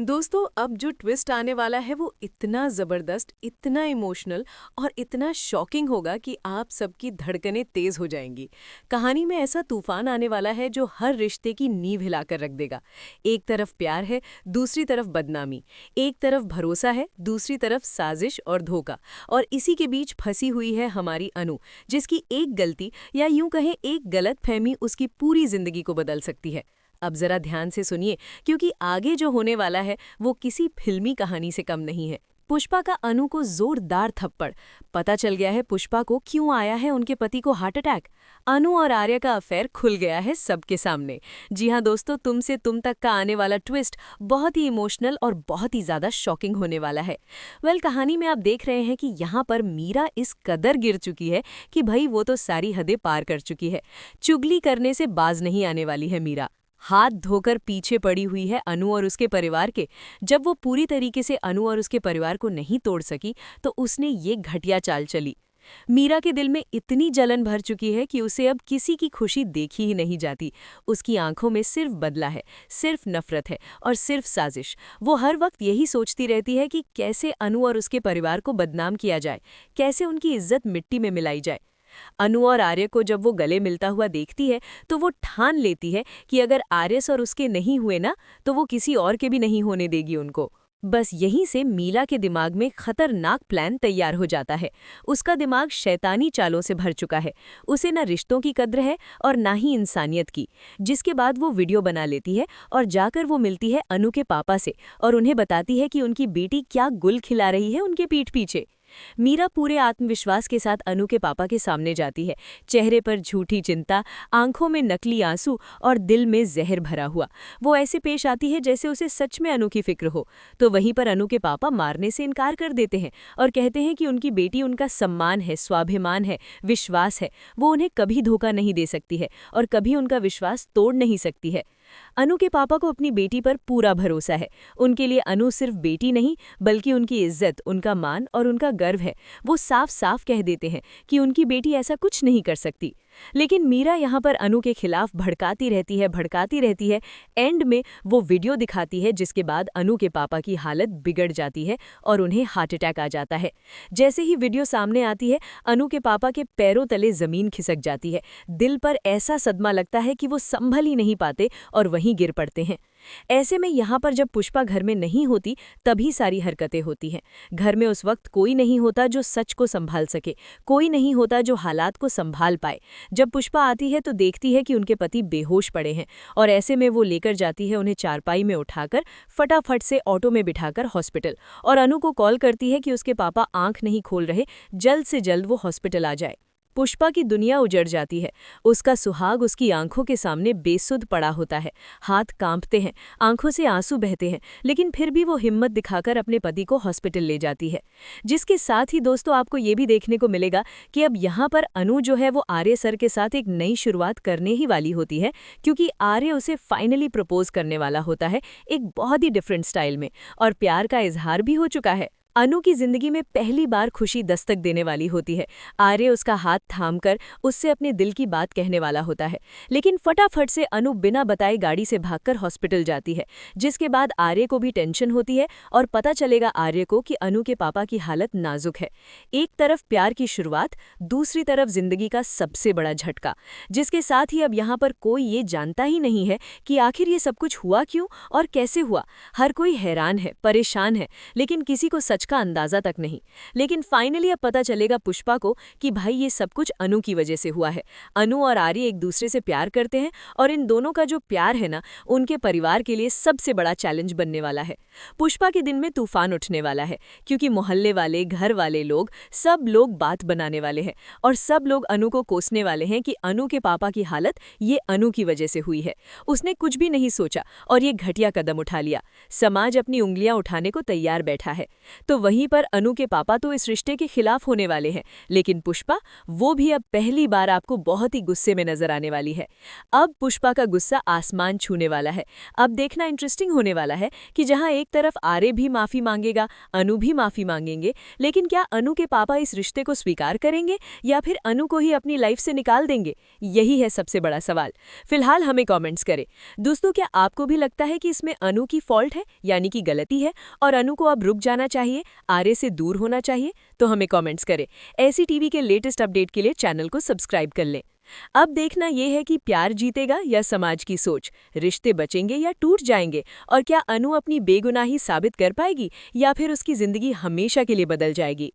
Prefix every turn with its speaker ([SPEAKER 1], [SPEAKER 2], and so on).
[SPEAKER 1] दोस्तों अब जो ट्विस्ट आने वाला है वो इतना ज़बरदस्त, इतना इमोशनल और इतना शॉकिंग होगा कि आप सबकी धड़कनें तेज़ हो जाएंगी। कहानी में ऐसा तूफान आने वाला है जो हर रिश्ते की नींव हिलाकर रख देगा। एक तरफ प्यार है, दूसरी तरफ बदनामी। एक तरफ भरोसा है, दूसरी तरफ साजिश और धोखा। और इसी के बीच फंसी हुई है हमारी अनु, जिसकी एक गलती या यूं कहें एक गलतफहमी उसकी पूरी जिंदगी को बदल सकती है। अब जरा ध्यान से सुनिए, क्योंकि आगे जो होने वाला है वो किसी फिल्मी कहानी से कम नहीं है। पुष्पा का अनु को जोरदार थप्पड़। पता चल गया है पुष्पा को क्यों आया है उनके पति को हार्ट अटैक। अनु और आर्य का अफेयर खुल गया है सबके सामने। जी हाँ दोस्तों, तुम से तुम तक का आने वाला ट्विस्ट बहुत ही इमोशनल और बहुत ही ज्यादा शॉकिंग होने वाला है। कहानी में आप देख रहे हैं कि यहाँ पर मीरा इस कदर गिर चुकी है कि भाई वो तो सारी हदें पार कर चुकी है। चुगली करने से बाज नहीं आने वाली है मीरा। हाथ धोकर पीछे पड़ी हुई है अनु और उसके परिवार के। जब वो पूरी तरीके से अनु और उसके परिवार को नहीं तोड़ सकी तो उसने ये घटिया चाल चली। मीरा के दिल में इतनी जलन भर चुकी है कि उसे अब किसी की खुशी देखी ही नहीं जाती। उसकी आंखों में सिर्फ बदला है, सिर्फ नफरत है और सिर्फ साजिश। वो हर वक्त यही सोचती रहती है कि कैसे अनु और उसके परिवार को बदनाम किया जाए, कैसे उनकी इज्जत मिट्टी में मिलाई जाए। अनु और आर्य को जब वो गले मिलता हुआ देखती है तो वो ठान लेती है कि अगर आर्यस और उसके नहीं हुए ना तो वो किसी और के भी नहीं होने देगी उनको। बस यहीं से मीला के दिमाग में खतरनाक प्लान तैयार हो जाता है। उसका दिमाग शैतानी चालों से भर चुका है। उसे न रिश्तों की कद्र है और ना ही इंसानियत की। जिसके बाद वो वीडियो बना लेती है और जाकर वो मिलती है अनु के पापा से और उन्हें बताती है कि उनकी बेटी क्या गुल खिला रही है उनके पीठ पीछे। मीरा पूरे आत्मविश्वास के साथ अनु के पापा के सामने जाती है। चेहरे पर झूठी चिंता, आंखों में नकली आंसू और दिल में जहर भरा हुआ। वो ऐसे पेश आती है जैसे उसे सच में अनु की फिक्र हो। तो वहीं पर अनु के पापा मारने से इनकार कर देते हैं और कहते हैं कि उनकी बेटी उनका सम्मान है, स्वाभिमान है, विश्वास है। वो उन्हें कभी धोखा नहीं दे सकती है और कभी उनका विश्वास तोड़ नहीं सकती है। अनु के पापा को अपनी बेटी पर पूरा भरोसा है। उनके लिए अनु सिर्फ बेटी नहीं बल्कि उनकी इज्जत, उनका मान और उनका गर्व है। वो साफ साफ कह देते हैं कि उनकी बेटी ऐसा कुछ नहीं कर सकती। लेकिन मीरा यहाँ पर अनु के खिलाफ भड़काती रहती है। एंड में वो वीडियो दिखाती है जिसके बाद अनु के पापा की हालत बिगड़ जाती है और उन्हें हार्ट अटैक आ जाता है। जैसे ही वीडियो सामने आती है अनु के पापा के पैरों तले जमीन खिसक जाती है। दिल पर ऐसा सदमा लगता है कि वो संभल ही नहीं पाते और वहीं गिर पड़ते हैं। ऐसे में यहाँ पर जब पुष्पा घर में नहीं होती तभी सारी हरकतें होती हैं। घर में उस वक्त कोई नहीं होता जो सच को संभाल सके, कोई नहीं होता जो हालात को संभाल पाए। जब पुष्पा आती है तो देखती है कि उनके पति बेहोश पड़े हैं और ऐसे में वो लेकर जाती है उन्हें चारपाई में उठाकर फटाफट से ऑटो में बिठाकर हॉस्पिटल और अनु को कॉल करती है कि उसके पापा आंख नहीं खोल रहे, जल्द से जल्द वो हॉस्पिटल आ जाए। पुष्पा की दुनिया उजड़ जाती है। उसका सुहाग उसकी आंखों के सामने बेसुध पड़ा होता है। हाथ कांपते हैं, आंखों से आंसू बहते हैं, लेकिन फिर भी वो हिम्मत दिखाकर अपने पति को हॉस्पिटल ले जाती है। जिसके साथ ही दोस्तों आपको ये भी देखने को मिलेगा कि अब यहाँ पर अनु जो है वो आर्य सर के साथ एक नई शुरुआत करने ही वाली होती है, क्योंकि आर्य उसे फाइनली प्रपोज करने वाला होता है एक बहुत ही डिफरेंट स्टाइल में, और प्यार का इजहार भी हो चुका है। अनु की जिंदगी में पहली बार खुशी दस्तक देने वाली होती है। आर्य उसका हाथ थामकर उससे अपने दिल की बात कहने वाला होता है, लेकिन फटाफट से अनु बिना बताए गाड़ी से भागकर हॉस्पिटल जाती है। जिसके बाद आर्य को भी टेंशन होती है और पता चलेगा आर्य को कि अनु के पापा की हालत नाजुक है। एक तरफ प्यार की शुरुआत, दूसरी तरफ जिंदगी का सबसे बड़ा झटका, जिसके साथ ही अब यहाँ पर कोई ये जानता ही नहीं है कि आखिर ये सब कुछ हुआ क्यों और कैसे हुआ। हर कोई हैरान है, परेशान है, लेकिन किसी को सच का अंदाजा तक नहीं। लेकिन फाइनली अब पता चलेगा पुष्पा को कि भाई ये सब कुछ अनु की वजह से हुआ है। अनु और आर्य एक दूसरे से प्यार करते हैं और इन दोनों का जो प्यार है ना, उनके परिवार के लिए सबसे बड़ा चैलेंज बनने वाला है। पुष्पा के दिन में तूफान उठने वाला है, क्योंकि मोहल्ले वाले, घर वाले लोग, सब लोग बात बनाने वाले हैं और सब लोग अनु को कोसने वाले हैं कि अनु के पापा की हालत ये अनु की वजह से हुई है। उसने कुछ भी नहीं सोचा और ये घटिया कदम उठा लिया। समाज अपनी उंगलियां उठाने को तैयार बैठा है। तो वहीं पर अनु के पापा तो इस रिश्ते के खिलाफ होने वाले हैं, लेकिन पुष्पा, वो भी अब पहली बार आपको बहुत ही गुस्से में नजर आने वाली है। अब पुष्पा का गुस्सा आसमान छूने वाला है। अब देखना इंटरेस्टिंग होने वाला है कि जहां एक तरफ आर्य भी माफी मांगेगा, अनु भी माफी मांगेंगे, लेकिन क्या अनु के पापा इस रिश्ते को स्वीकार करेंगे या फिर अनु को ही अपनी लाइफ से निकाल देंगे? यही है सबसे बड़ा सवाल। फिलहाल हमें कमेंट्स करें। दोस्तों, क्या आपको भी लगता है कि इसमें अनु की फॉल्ट है, यानी कि गलती है, और अनु को अब रुक जाना चाहिए, आर्य से दूर होना चाहिए? तो हमें कमेंट्स करें। ऐसी टीवी के लेटेस्ट अपडेट के लिए चैनल को सब्सक्राइब कर लें। अब देखना यह है कि प्यार जीतेगा या समाज की सोच, रिश्ते बचेंगे या टूट जाएंगे, और क्या अनु अपनी बेगुनाही साबित कर पाएगी या फिर उसकी जिंदगी हमेशा के लिए बदल जाएगी?